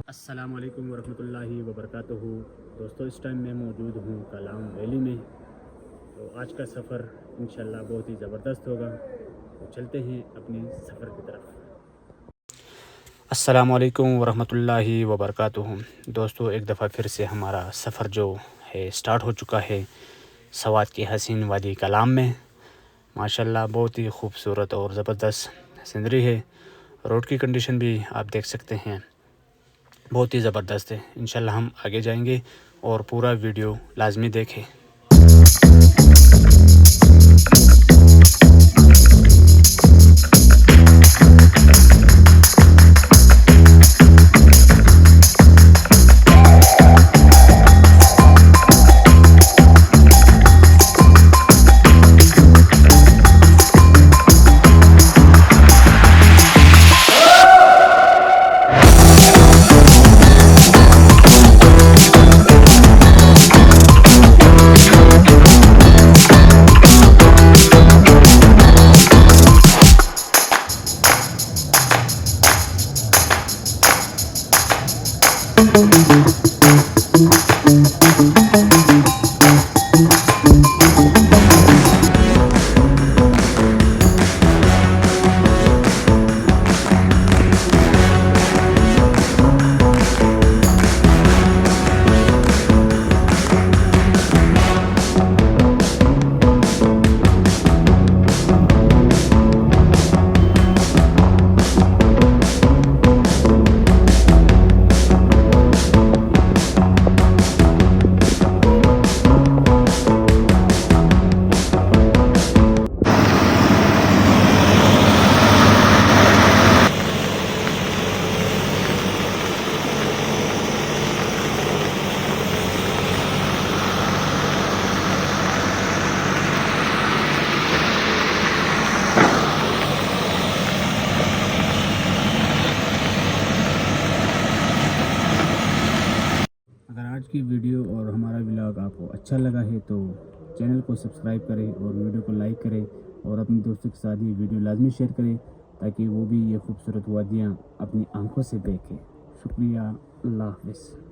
अस्सलाम वालेकुम वरहमतुल्लाहि वबरकातुहू। दोस्तों, इस टाइम मैं मौजूद हूँ कलाम वैली में। तो आज का सफ़र इंशाल्लाह बहुत ही ज़बरदस्त होगा। तो चलते हैं अपनी सफ़र की तरफ। अस्सलाम वालेकुम वरहमतुल्लाहि वबरकातुहू। दोस्तों, एक दफ़ा फिर से हमारा सफ़र जो है स्टार्ट हो चुका है सवात की हसीन वादी कलाम में। माशाल्लाह बहुत ही खूबसूरत और ज़बरदस्त सीनरी है। रोड की कंडीशन भी आप देख सकते हैं, बहुत ही ज़बरदस्त है। इंशाल्लाह हम आगे जाएंगे और पूरा वीडियो लाजमी देखें। अगर आज की वीडियो और हमारा व्लॉग आपको अच्छा लगा है तो चैनल को सब्सक्राइब करें और वीडियो को लाइक करें और अपने दोस्तों के साथ ये वीडियो लाजमी शेयर करें ताकि वो भी ये खूबसूरत वादियाँ अपनी आंखों से देखें। शुक्रिया, अल्लाह हाफ़िज़।